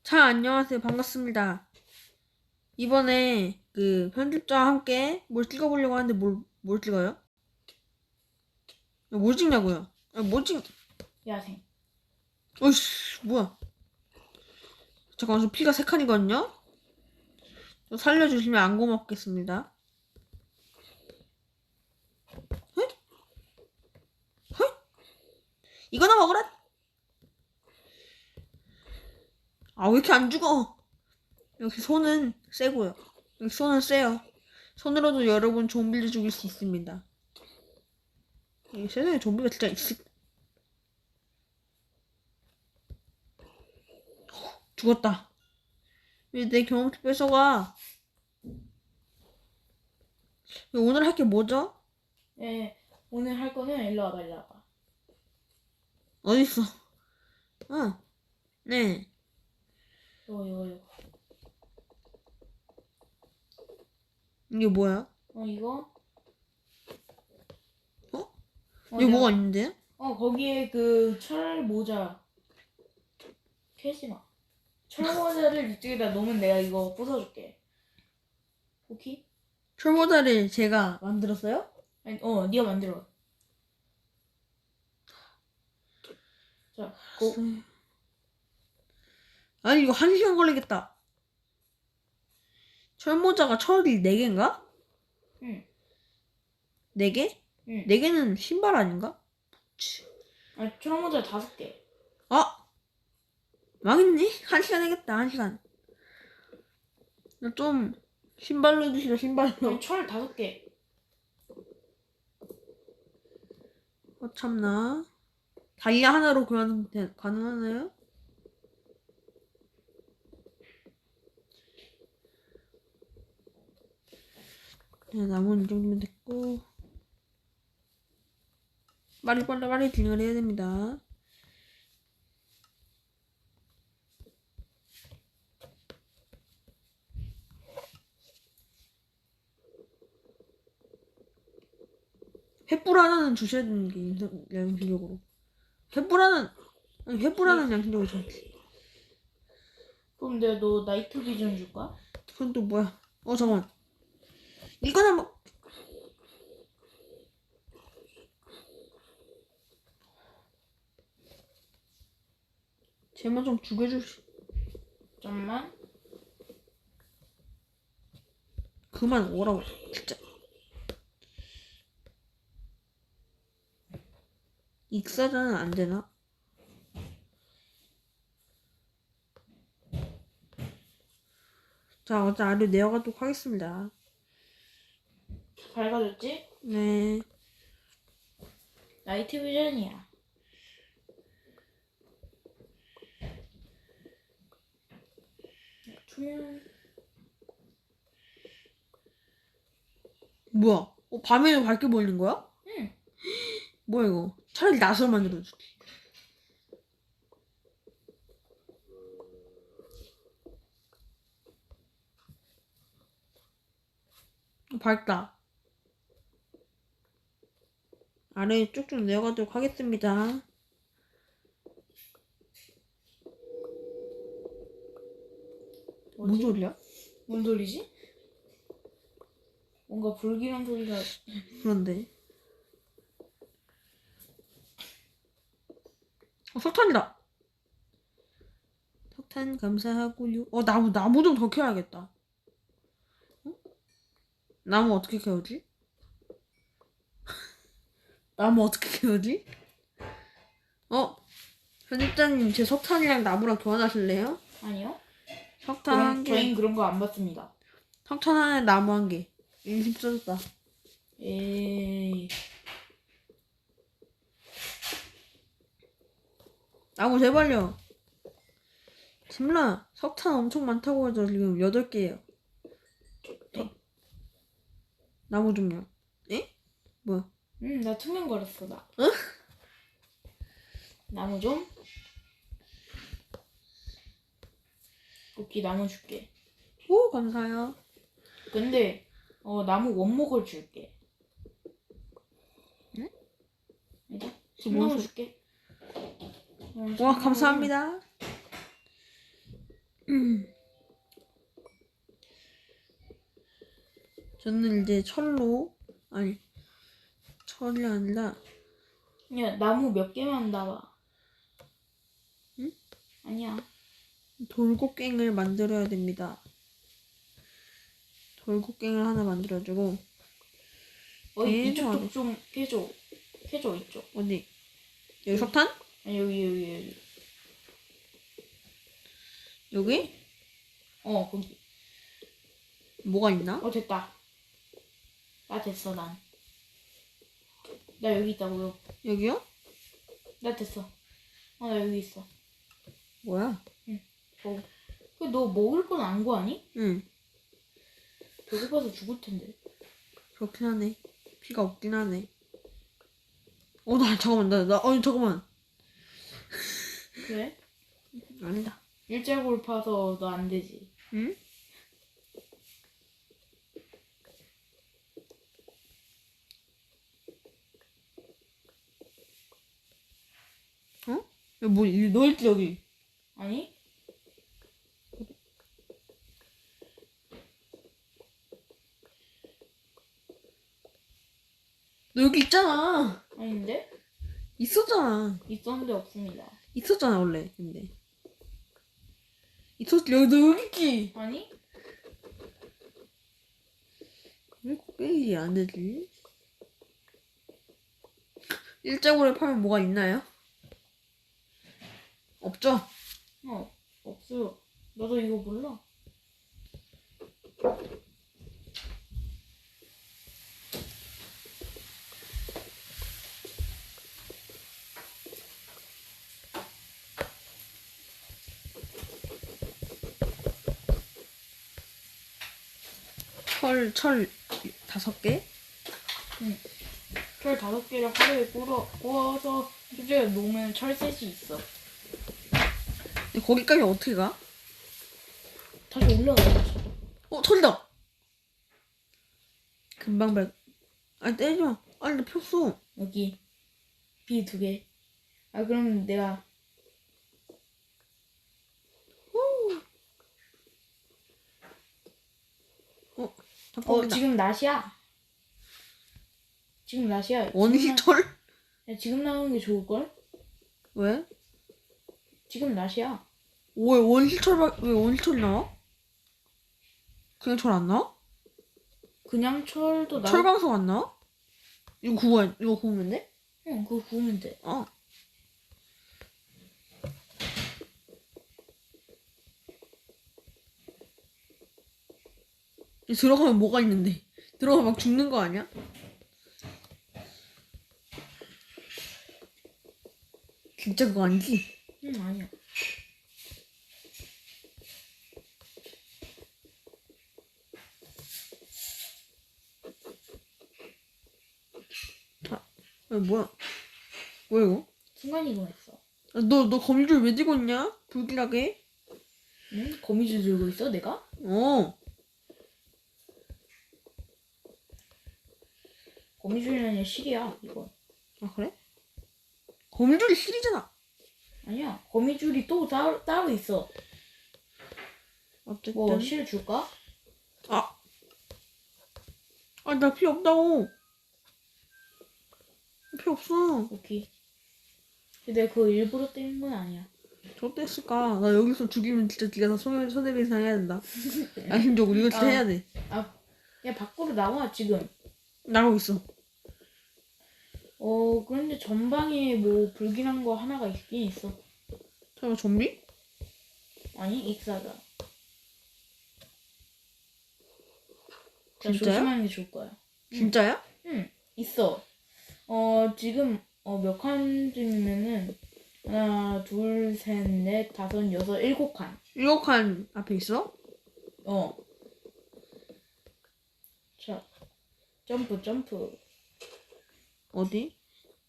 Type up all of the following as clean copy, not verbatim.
자, 안녕하세요. 반갑습니다. 이번에 그 편집자와 함께 뭘 찍어보려고 하는데 뭘 찍어요? 뭘 찍냐고요? 뭘 찍, 야생. 어이씨, 뭐야. 잠깐만, 저 피가 3칸이거든요? 저 살려주시면 안 고맙겠습니다. 헐? 헐? 이거나 먹어라! 아, 왜 이렇게 안 죽어? 여기 손은 세고요. 여기 손은 세요. 손으로도 여러분 좀비를 죽일 수 있습니다. 이 세상에 좀비가 진짜 죽었다. 왜 내 경험치 뺏어가? 오늘 할 게 뭐죠? 예, 오늘 할 거는 일로 와봐, 일로 와봐. 어딨어? 네. 이거. 이게 뭐야? 이거? 어? 여기 뭐가 있는데? 거기에 그 철 모자. 캐지 마. 철 모자를 이쪽에다 놓으면 내가 이거 부숴줄게. 오케이? 철모자를 제가 만들었어요? 아니, 네가 만들어. 자, 고. 아니 이거 1시간 걸리겠다. 철모자가 철이 4개인가? 응. 4개? 응. 4개는 신발 아닌가? 아니, 철 모자 5개. 아! 망했네? 1시간 해야겠다. 1시간. 나 좀 신발로 해주시라. 신발로. 아니, 철 5개. 참나. 다이아 하나로 가능하나요? 네, 나무는 이 정도면 됐고. 빨리 진행을 해야 됩니다. 횃불 하나는 주셔야 되는 게 양심적으로. 횃불 하나는 양심적으로 좋지. 그럼 내가 너 나이트 비전 줄까? 그건 또 뭐야? 잠깐만. 이거나 뭐. 쟤만 좀 죽여주시. 잠깐만. 그만 오라고. 진짜. 익사자는 안 되나? 자, 어제 아래 내려가도록 하겠습니다. 밝아졌지? 네. 나이트 비전이야. 투명. 뭐야? 밤에는 밝게 보이는 거야? 응. 뭐야 이거? 차라리 낫을 만들어주지. 밝다. 아래에 쭉쭉 내려가도록 하겠습니다. 뭔 소리야? 뭔 소리지? 뭔가 불길한 소리가. 그런데. 석탄이다. 석탄 감사하고요. 나무 좀 더 캐야겠다. 나무 어떻게 캐우지? 나무 어떻게 캐우지? 편집자님 제 석탄이랑 나무랑 교환하실래요? 아니요? 석탄 1개. 저희는 그런 거 안 받습니다. 석탄 하나에 나무 1개. 인심 써졌다. 에이. 나무 제발요. 짐라 석탄 엄청 많다고 해서 지금 8개예요. 나무 좀요. 에? 뭐야? 나 투명 걸었어, 나. 응? 나무 좀. 오케이, 나무 줄게. 오, 감사해요. 근데 나무 원목을 줄게. 응? 아니다. 그 생나무 무슨- 줄게. 와, 감사합니다. 저는 이제 아니, 철이 아니라, 야, 나무 몇 개만 나와. 응? 아니야. 돌곡갱을 만들어야 됩니다. 돌곡갱을 하나 만들어주고, 어이, 계속 이쪽 좀 캐줘. 캐줘, 이쪽. 어디? 여기 석탄? 아니, 여기. 여기? 거기. 뭐가 있나? 됐다. 나 됐어, 난. 나 여기 있다고요. 여기요? 나 됐어. 나 여기 있어. 뭐야? 너 먹을 건 안 구하니? 응, 배고파서 죽을 텐데. 그렇긴 하네. 피가 없긴 하네. 잠깐만. 왜? 아니다. 일자골 파서 너 안 되지. 응? 어? 야, 너 있지, 여기. 아니? 너 여기 있잖아. 아닌데? 있었잖아. 있었는데 없습니다. 있었잖아, 원래. 근데. 너 여기 있지? 아니? 왜 빼기 안 되지? 일자고를 파면 뭐가 있나요? 없죠? 없어요. 나도 이거 몰라. 철 5개? 철 5개를 하루에 구워서 수제에 놓으면 철셋이 있어. 근데 거기까지 어떻게 가? 다시 올라가야지. 철이다! 금방 아니, 때리지 마. 아니, 나 폈어. 여기 비 2개. 그럼 내가 잠깐만. 지금 낮이야. 지금 낮이야. 원시철? 지금 나오는 게 좋을걸? 왜? 지금 낮이야. 왜 원시철이 나와? 그냥 철 안 나와? 그냥 철도 나와. 철광석 안 나와? 이거 구우면 돼? 응, 그거 구우면 돼. 들어가면 뭐가 있는데? 들어가면 막 죽는 거 아니야? 진짜 그거 아니지? 응, 아니야. 뭐야? 뭐야 이거? 순간 이동했어. 너 거미줄 왜 들고 있냐? 불길하게? 응? 거미줄 들고 있어, 내가? 거미줄이 아니라 실이야, 이건. 아, 그래? 거미줄이 실이잖아. 아니야, 거미줄이 또 따로 있어. 어쨌든. 실 줄까? 나 필요 없다고. 필요 없어. 오케이. 근데 내가 그거 일부러 때린 건 아니야. 저때했을까? 나 여기서 죽이면 진짜 네가 다 손해배상 해야 된다. 양심적으로 이거 진짜 해야 돼. 야, 밖으로 나와, 지금. 나가고 있어. 그런데 전방에 뭐 불길한 거 하나가 있긴 있어. 잠깐만, 좀비? 아니, 익사다. 진짜요? 조심하는 게 좋을 거야. 진짜야? 응, 있어. 지금 몇 칸쯤이면은 하나, 둘, 셋, 넷, 다섯, 여섯, 7칸. 7칸 앞에 있어? 자, 점프. 어디?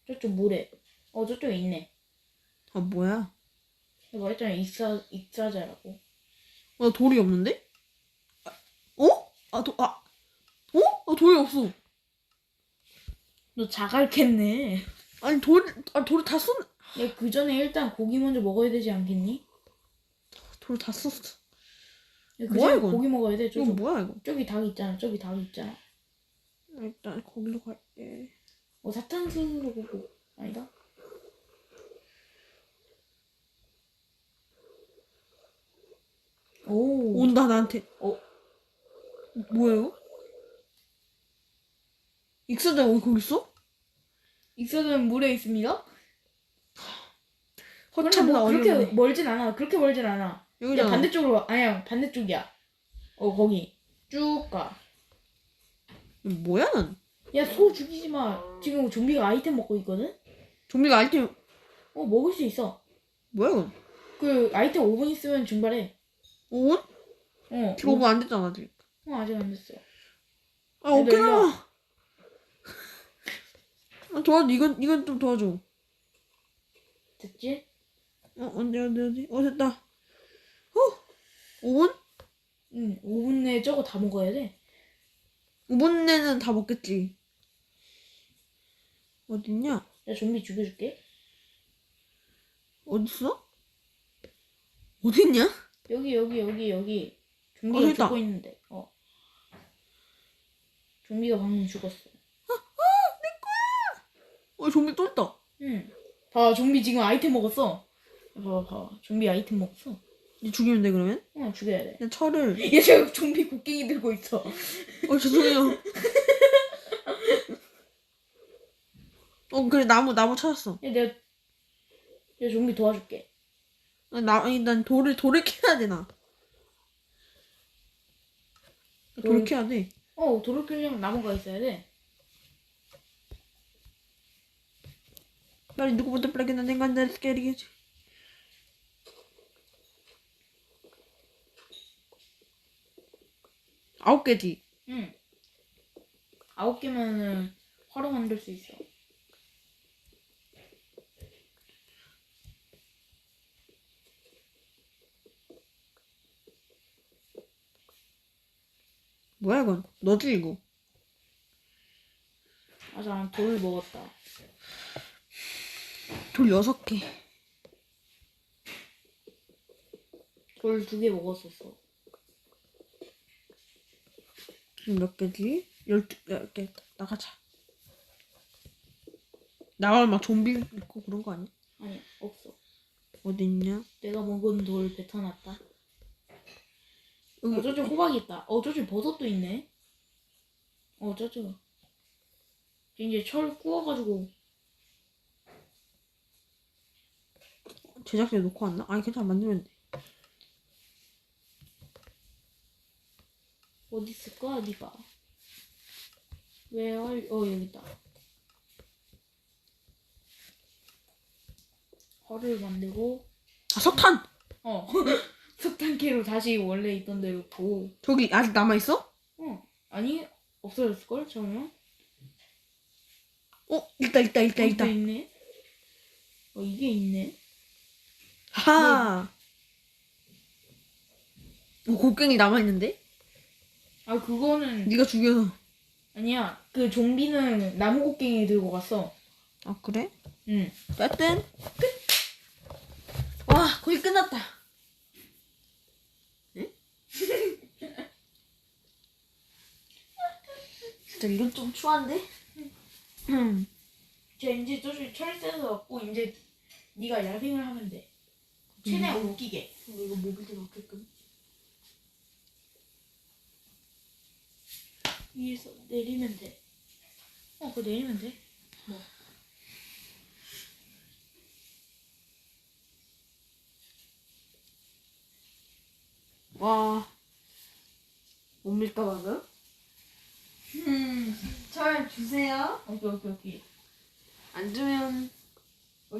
저쪽 모래. 저쪽에 있네. 뭐야? 내가 말했잖아, 익사자라고. 나 돌이 없는데? 돌이 없어. 너 자갈 캤네. 아니, 돌을 다 썼. 야, 그 전에 일단 고기 먼저 먹어야 되지 않겠니? 돌을 다 썼어. 그 뭐야, 전에 이건? 고기 먹어야 돼. 이거 뭐야 이거? 저기 닭 있잖아. 저기 닭 있잖아. 일단 거기로 갈게. 사탕수수 아니다. 오. 온다 나한테. 어. 뭐예요? 익사장 왜 거기 있어? 익사는 물에 있습니다. 허참 뭐 나 그렇게 어려워. 멀진 않아. 그렇게 멀진 않아. 야, 여기잖아. 반대쪽으로 아니야. 반대쪽이야. 거기 쭉 가. 뭐야 난? 야, 소 죽이지 마. 지금 좀비가 아이템 먹고 있거든? 좀비가 아이템 먹을 수 있어. 뭐야 이건? 그 아이템 5분 있으면 증발해. 5분? 지금 5분 안 됐잖아 아직. 아직 안 됐어. 아 어깨 나와. 아, 도와줘. 이건 좀 도와줘. 됐지? 어디? 됐다. 5분? 응, 5분 내에 저거 다 먹어야 돼. 5분 내는 다 먹겠지. 어딨냐? 야, 좀비 죽여줄게. 어딨어? 어딨냐? 여기. 좀비가 저기 있다. 죽고 있는데. 좀비가 방금 죽었어. 좀비 또 있다. 응. 봐, 좀비 지금 아이템 먹었어. 봐봐. 좀비 아이템 먹었어. 이제 죽이면 돼 그러면? 죽여야 돼. 그냥 철을. 얘 지금 좀비 곡괭이 들고 있어. 죄송해요. 그래 나무 찾았어. 얘 좀비 도와줄게. 난 돌을 캐야 되나? 돌을 캐야 돼. 돌을 끼려면 나무가 있어야 돼. 빨리 누구부터 빨리 난 인간들 깨리겠지. 아홉 개지. 응. 9개면은 화로 만들 수 있어. 뭐야 이건? 너지 이거? 맞아, 돌 먹었다. 돌 6개. 돌 2개 먹었었어. 지금 몇 개지? 12개. 나가자. 나가면 막 좀비 있고 그런 거 아니야? 아니, 없어. 어디 있냐? 내가 먹은 돌 뱉어놨다. 여기. 저쪽 호박이 있다. 저쪽 버섯도 있네. 저쪽. 이제 철 구워가지고. 제작대에 놓고 왔나? 아니 괜찮아 만들면 돼. 어디 있을까, 니가? 여기 있다. 활을 만들고. 석탄! 석탄캐로 다시 원래 있던 데로 고. 저기 아직 남아있어? 아니, 없어졌을걸? 잠깐만. 있다. 또 있네. 이게 있네. 하. 곡괭이 남아있는데? 그거는. 네가 죽여서. 아니야. 그 좀비는 나무 곡괭이 들고 갔어. 아 그래? 응. 어쨌든 끝. 와 거의 끝났다. 응? 진짜 이건 좀 추한데? 이제 저기 철새도 없고 이제 네가 야생을 하면 돼. 최대한 웃기게. 이거 모빌드 넣게끔. 위에서 내리면 돼. 그거 내리면 돼. 뭐. 와. 못 밀까 방금? 철 주세요. 오케이. 안 주면.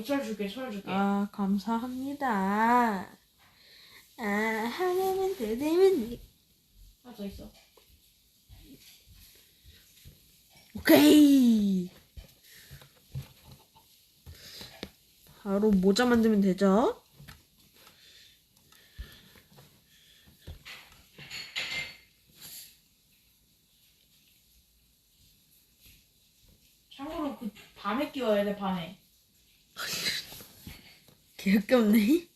철 줄게. 아 감사합니다. 하나만 더 되면. 하나 더 있어. 오케이. 바로 모자 만들면 되죠? 참고로 그 밤에 끼워야 돼, 밤에. 개역겹네.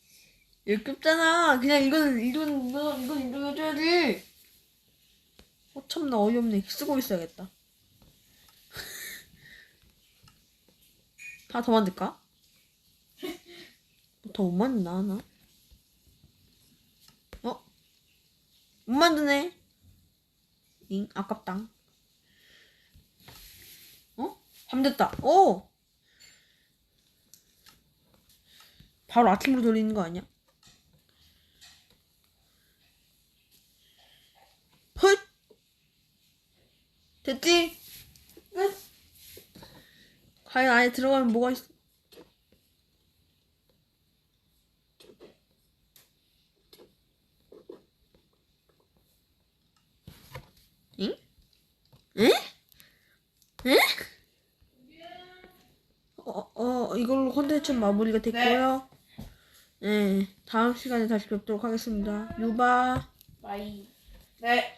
역겹잖아. 그냥 이건 인정해줘야지. 참나 어이없네. 쓰고 있어야겠다. 하나 더 만들까? 더 못 만드나 하나? 못 만드네. 잉 아깝당. 밤 됐다. 오! 바로 아침으로 돌리는 거 아니야? 헐! 됐지? 끝! 과연 안에 들어가면 뭐가 있어? 응? 에? 에? 이걸로 컨텐츠 마무리가 됐고요. 네, 다음 시간에 다시 뵙도록 하겠습니다. 유바. 바이. 네.